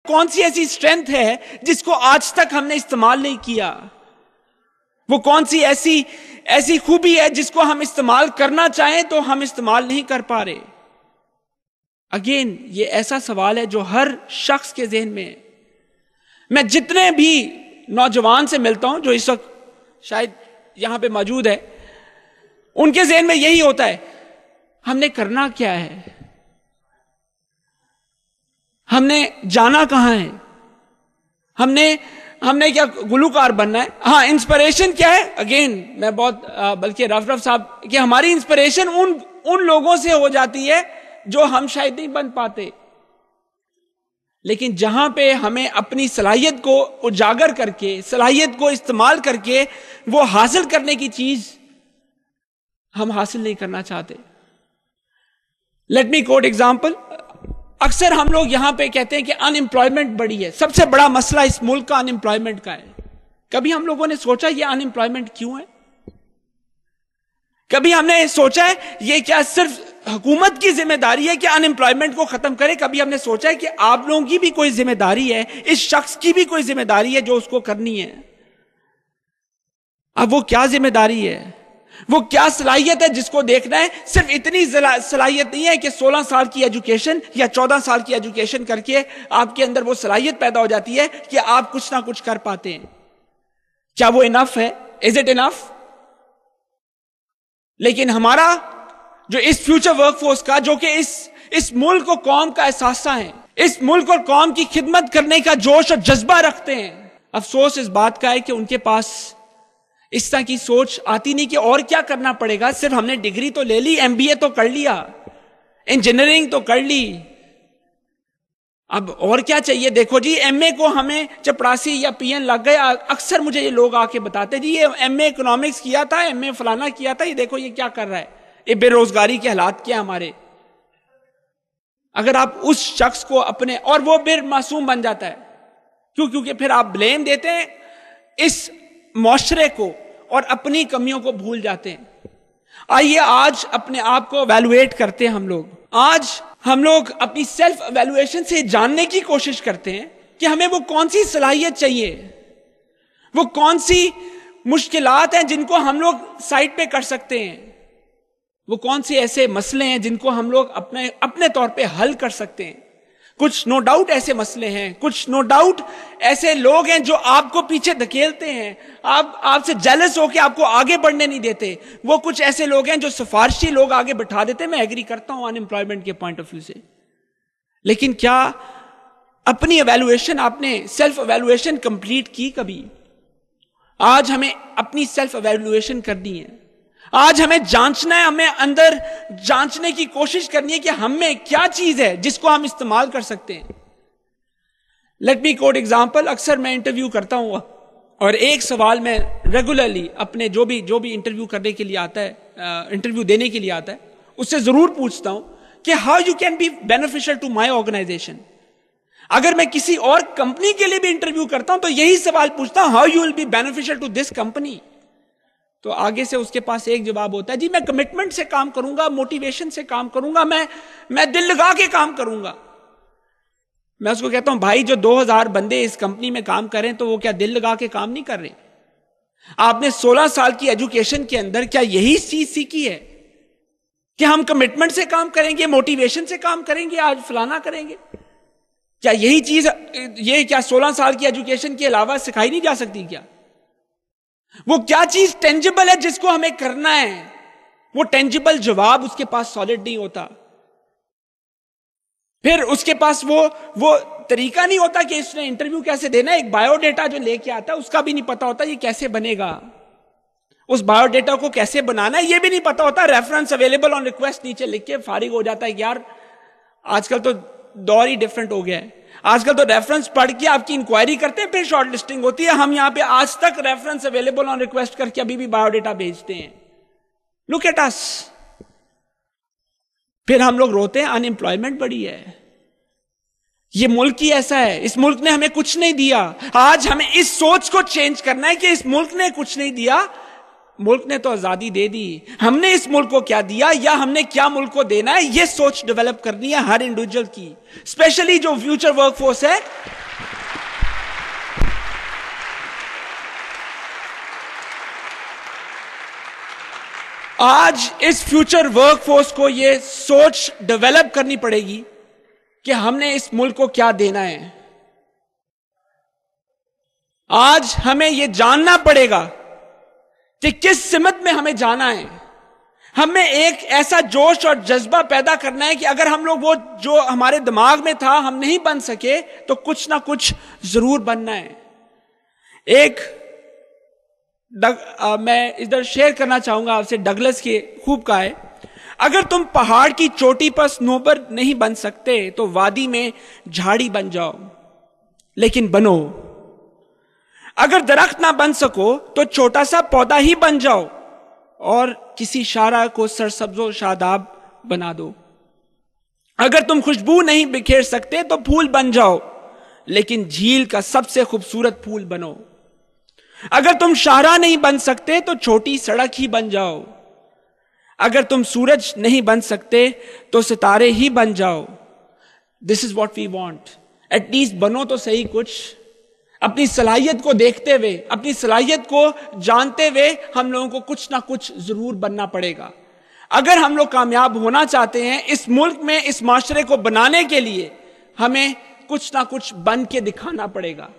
कौन सी ऐसी स्ट्रेंथ है जिसको आज तक हमने इस्तेमाल नहीं किया? वो कौन सी ऐसी खूबी है जिसको हम इस्तेमाल करना चाहें तो हम इस्तेमाल नहीं कर पा रहे? अगेन, ये ऐसा सवाल है जो हर शख्स के जहन में है। मैं जितने भी नौजवान से मिलता हूं जो इस वक्त शायद यहां पे मौजूद है, उनके जहन में यही होता है, हमने करना क्या है, हमने जाना कहां है, हमने क्या गुलूकार बनना है? हाँ, इंस्पिरेशन क्या है? अगेन, मैं बहुत बल्कि रफ साहब कि हमारी इंस्पिरेशन उन लोगों से हो जाती है जो हम शायद नहीं बन पाते। लेकिन जहां पे हमें अपनी सलाहियत को उजागर करके, सलाहियत को इस्तेमाल करके वो हासिल करने की चीज हम हासिल नहीं करना चाहते। Let me quote example. अक्सर हम लोग यहां पे कहते हैं कि अनएम्प्लॉयमेंट बढ़ी है, सबसे बड़ा मसला इस मुल्क का अनएम्प्लॉयमेंट का है। कभी हम लोगों ने सोचा ये अनएम्प्लॉयमेंट क्यों है? कभी हमने सोचा है ये क्या सिर्फ हुकूमत की जिम्मेदारी है कि अनएम्प्लॉयमेंट को खत्म करे? कभी हमने सोचा है कि आप लोगों की भी कोई जिम्मेदारी है, इस शख्स की भी कोई जिम्मेदारी है जो उसको करनी है? अब वो क्या जिम्मेदारी है, वो क्या सलाहियत है जिसको देखना है? सिर्फ इतनी सलाहियत नहीं है कि 16 साल की एजुकेशन या 14 साल की एजुकेशन करके आपके अंदर वो सलाहियत पैदा हो जाती है कि आप कुछ ना कुछ कर पाते हैं। क्या वो इनफ है? Is it enough? लेकिन हमारा जो इस फ्यूचर वर्कफोर्स का, जो कि इस मुल्क और कौम का एहसासा है, इस मुल्क और कौम की खिदमत करने का जोश और जज्बा रखते हैं, अफसोस इस बात का है कि उनके पास इस तरह की सोच आती नहीं कि और क्या करना पड़ेगा। सिर्फ हमने डिग्री तो ले ली, एमबीए तो कर लिया, इंजीनियरिंग तो कर ली, अब और क्या चाहिए? देखो जी, एमए को हमें चपरासी या पीएन लग गए। अक्सर मुझे ये लोग आके बताते जी ये एमए इकोनॉमिक्स किया था, एमए फलाना किया था, ये देखो ये क्या कर रहा है, ये बेरोजगारी के हालात क्या हमारे। अगर आप उस शख्स को अपने, और वो फिर मासूम बन जाता है, क्योंकि फिर आप ब्लेम देते हैं इस मुआशरे को और अपनी कमियों को भूल जाते हैं। आइए आज अपने आप को एवेलुएट करते हैं हम लोग। आज हम लोग अपनी सेल्फ एवेलुएशन से जानने की कोशिश करते हैं कि हमें वो कौन सी सलाहियत चाहिए, वो कौन सी मुश्किलात हैं जिनको हम लोग साइड पे कर सकते हैं, वो कौन से ऐसे मसले हैं जिनको हम लोग अपने तौर पे हल कर सकते हैं। कुछ नो डाउट ऐसे मसले हैं, कुछ नो डाउट ऐसे लोग हैं जो आपको पीछे धकेलते हैं, आपसे जेलस होकर आपको आगे बढ़ने नहीं देते। वो कुछ ऐसे लोग हैं जो सिफारिशी लोग आगे बिठा देते हैं। मैं एग्री करता हूं अनएम्प्लॉयमेंट के पॉइंट ऑफ व्यू से, लेकिन क्या अपनी एवेलुएशन, आपने सेल्फ एवेलुएशन कंप्लीट की कभी? आज हमें अपनी सेल्फ एवेलुएशन करनी है। आज हमें जांचना है, हमें अंदर जांचने की कोशिश करनी है कि हमें क्या चीज है जिसको हम इस्तेमाल कर सकते हैं। Let me quote example. अक्सर मैं इंटरव्यू करता हूं और एक सवाल मैं रेगुलरली अपने जो भी इंटरव्यू करने के लिए आता है, इंटरव्यू देने के लिए आता है, उससे जरूर पूछता हूं कि how you can be beneficial to my organisation. अगर मैं किसी और कंपनी के लिए भी इंटरव्यू करता हूं तो यही सवाल पूछता हूं, how you will be beneficial to this company. तो आगे से उसके पास एक जवाब होता है, जी मैं कमिटमेंट से काम करूंगा, मोटिवेशन से काम करूंगा, मैं दिल लगा के काम करूंगा। मैं उसको कहता हूं भाई जो 2000 बंदे इस कंपनी में काम करें तो वो क्या दिल लगा के काम नहीं कर रहे? आपने 16 साल की एजुकेशन के अंदर क्या यही चीज सीखी है कि हम कमिटमेंट से काम करेंगे, मोटिवेशन से काम करेंगे, आज फलाना करेंगे? क्या यही चीज, ये क्या 16 साल की एजुकेशन के अलावा सिखाई नहीं जा सकती क्या? वो क्या चीज टेंजिबल है जिसको हमें करना है? वो टेंजिबल जवाब उसके पास सॉलिड नहीं होता, फिर उसके पास वो तरीका नहीं होता कि इसने इंटरव्यू कैसे देना है। एक बायोडेटा जो लेके आता है उसका भी नहीं पता होता ये कैसे बनेगा, उस बायोडेटा को कैसे बनाना है ये भी नहीं पता होता। रेफरेंस अवेलेबल ऑन रिक्वेस्ट नीचे लिख के फारिग हो जाता है कि यार आजकल तो दौर ही डिफरेंट हो गया है। आजकल तो रेफरेंस पढ़ के आपकी इंक्वायरी करते हैं, फिर शॉर्ट लिस्टिंग होती है। हम यहां पे आज तक रेफरेंस अवेलेबल ऑन रिक्वेस्ट करके अभी भी बायोडेटा भेजते हैं। लुक एट अस। फिर हम लोग रोते हैं अनएम्प्लॉयमेंट बढ़ी है, ये मुल्क ही ऐसा है, इस मुल्क ने हमें कुछ नहीं दिया। आज हमें इस सोच को चेंज करना है कि इस मुल्क ने कुछ नहीं दिया, मुल्क ने तो आजादी दे दी, हमने इस मुल्क को क्या दिया या हमने क्या मुल्क को देना है, यह सोच डेवलप करनी है हर इंडिविजुअल की, स्पेशली जो फ्यूचर वर्कफोर्स है आज इस फ्यूचर वर्कफोर्स को यह सोच डेवलप करनी पड़ेगी कि हमने इस मुल्क को क्या देना है। आज हमें यह जानना पड़ेगा कि किस सिमत में हमें जाना है। हमें एक ऐसा जोश और जज्बा पैदा करना है कि अगर हम लोग वो जो हमारे दिमाग में था हम नहीं बन सके तो कुछ ना कुछ जरूर बनना है। मैं इधर शेयर करना चाहूंगा आपसे, डगलस के खूब कहा है, अगर तुम पहाड़ की चोटी पर स्नोबर नहीं बन सकते तो वादी में झाड़ी बन जाओ, लेकिन बनो। अगर दरख्त ना बन सको तो छोटा सा पौधा ही बन जाओ और किसी शारा को सरसब्जो शादाब बना दो। अगर तुम खुशबू नहीं बिखेर सकते तो फूल बन जाओ, लेकिन झील का सबसे खूबसूरत फूल बनो। अगर तुम शाहरा नहीं बन सकते तो छोटी सड़क ही बन जाओ। अगर तुम सूरज नहीं बन सकते तो सितारे ही बन जाओ। This is what we want. At least बनो तो सही कुछ। अपनी सलाहियत को देखते हुए, अपनी सलाहियत को जानते हुए हम लोगों को कुछ ना कुछ जरूर बनना पड़ेगा। अगर हम लोग कामयाब होना चाहते हैं इस मुल्क में, इस माशरे को बनाने के लिए हमें कुछ ना कुछ बन के दिखाना पड़ेगा।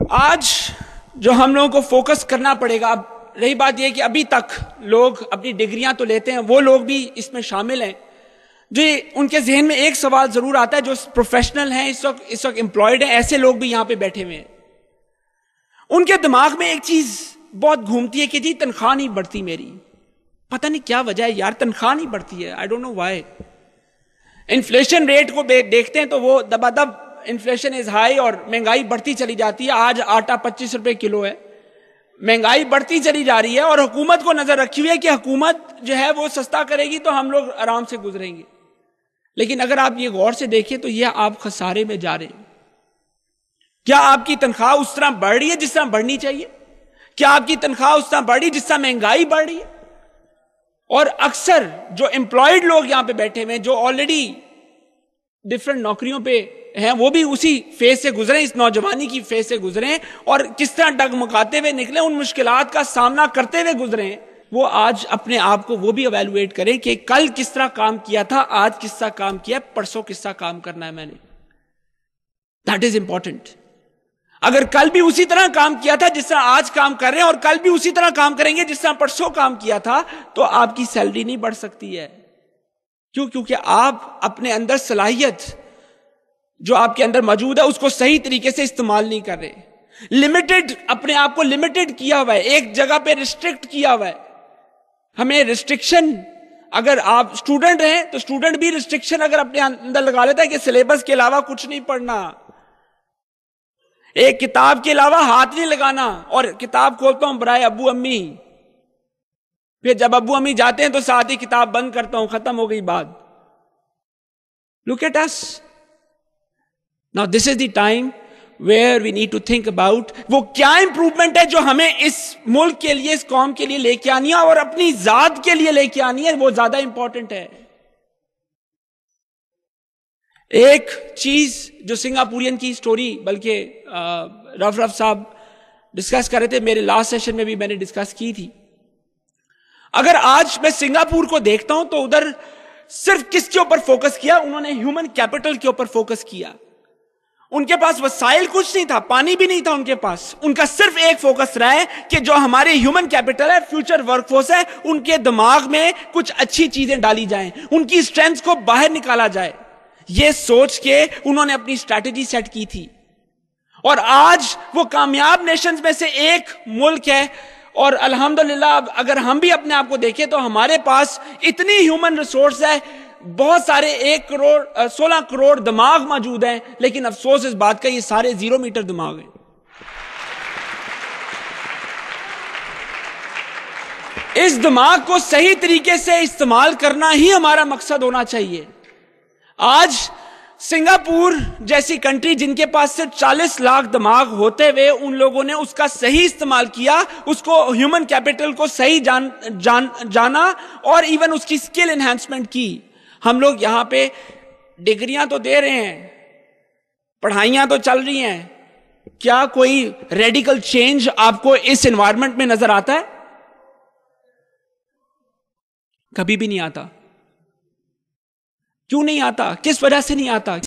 आज जो हम लोगों को फोकस करना पड़ेगा, अब रही बात यह कि अभी तक लोग अपनी डिग्रियां तो लेते हैं, वो लोग भी इसमें शामिल हैं, जो उनके जहन में एक सवाल जरूर आता है, जो प्रोफेशनल हैं इस वक्त एम्प्लॉयड हैं, ऐसे लोग भी यहां पे बैठे हुए हैं, उनके दिमाग में एक चीज बहुत घूमती है कि जी तनख्वाह नहीं बढ़ती मेरी। पता नहीं क्या वजह है यार, तनख्वाह नहीं बढ़ती है, I don't know why. Inflation rate को देखते हैं तो वो दबादब इन्फ्लेशन इज हाई और महंगाई बढ़ती चली जाती है। आज आटा 25 रुपए किलो है, महंगाई बढ़ती चली जा रही है और हुकूमत को नजर रखी हुई है कि हुकूमत जो है वो सस्ता करेगी तो हम लोग आराम से गुजरेंगे। लेकिन अगर आप ये गौर से देखें तो यह आप खसारे में जा रहे हैं। क्या आपकी तनख्वाह उस तरह बढ़ रही है जिस तरह बढ़नी चाहिए? क्या आपकी तनख्वाह उस तरह बढ़ रही है जिस तरह महंगाई बढ़ रही है? और अक्सर जो एम्प्लॉयड लोग यहां पे बैठे हुए हैं, जो ऑलरेडी डिफरेंट नौकरियों पे हैं, वो भी उसी फेज से गुजरे, इस नौजवानी की फेज से गुजरे और किस तरह डगमगाते हुए निकले, उन मुश्किलात का सामना करते हुए गुजरे, वो आज अपने आप को वो भी इवैल्यूएट करें कि कल किस तरह काम किया था, आज किस तरह काम किया, परसों किस तरह काम करना है मैंने। That is important. अगर कल भी उसी तरह काम किया था जिस तरह आज काम कर रहे हैं और कल भी उसी तरह काम करेंगे जिस तरह परसों काम किया था, तो आपकी सैलरी नहीं बढ़ सकती है। क्यों? क्योंकि आप अपने अंदर सलाहियत जो आपके अंदर मौजूद है उसको सही तरीके से इस्तेमाल नहीं कर रहे। लिमिटेड, अपने आप को लिमिटेड किया हुआ है, एक जगह पे रिस्ट्रिक्ट किया हुआ है। हमें रिस्ट्रिक्शन, अगर आप स्टूडेंट हैं तो स्टूडेंट भी रिस्ट्रिक्शन अगर अपने अंदर लगा लेता है कि सिलेबस के अलावा कुछ नहीं पढ़ना, एक किताब के अलावा हाथ नहीं लगाना, और किताब खोलता हूं बराए अब्बू अम्मी, फिर जब अब्बू अम्मी जाते हैं तो साथ ही किताब बंद करता हूं, खत्म हो गई बात। Look at us now, this is the time where we need to think about वो क्या इंप्रूवमेंट है जो हमें इस मुल्क के लिए, इस कौम के लिए लेके आनी है और अपनी जात के लिए लेके आनी है, वो ज्यादा इंपॉर्टेंट है। एक चीज जो सिंगापुरियन की स्टोरी, बल्कि रफ साहब डिस्कस कर रहे थे, मेरे लास्ट सेशन में भी मैंने डिस्कस की थी। अगर आज मैं सिंगापुर को देखता हूं तो उधर सिर्फ किसके ऊपर फोकस किया? उन्होंने ह्यूमन कैपिटल के ऊपर फोकस किया। उनके पास वसाइल कुछ नहीं था, पानी भी नहीं था उनके पास। उनका सिर्फ एक फोकस रहा है कि जो हमारे ह्यूमन कैपिटल है, फ्यूचर वर्कफोर्स है, उनके दिमाग में कुछ अच्छी चीजें डाली जाएं, उनकी स्ट्रेंथ को बाहर निकाला जाए। यह सोच के उन्होंने अपनी स्ट्रैटेजी सेट की थी और आज वो कामयाब नेशंस में से एक मुल्क है। और अल्हम्दुलिल्लाह अगर हम भी अपने आप को देखें तो हमारे पास इतनी ह्यूमन रिसोर्स है, बहुत सारे 16 करोड़ दिमाग मौजूद हैं, लेकिन अफसोस इस बात का ये सारे 0 मीटर दिमाग हैं। इस दिमाग को सही तरीके से इस्तेमाल करना ही हमारा मकसद होना चाहिए। आज सिंगापुर जैसी कंट्री जिनके पास सिर्फ 40 लाख दिमाग होते हुए उन लोगों ने उसका सही इस्तेमाल किया, उसको ह्यूमन कैपिटल को सही जाना और इवन उसकी स्किल एनहांसमेंट की। हम लोग यहां पे डिग्रियां तो दे रहे हैं, पढ़ाइयां तो चल रही हैं, क्या कोई रेडिकल चेंज आपको इस एनवायरनमेंट में नजर आता है? कभी भी नहीं आता। क्यों नहीं आता? किस वजह से नहीं आता?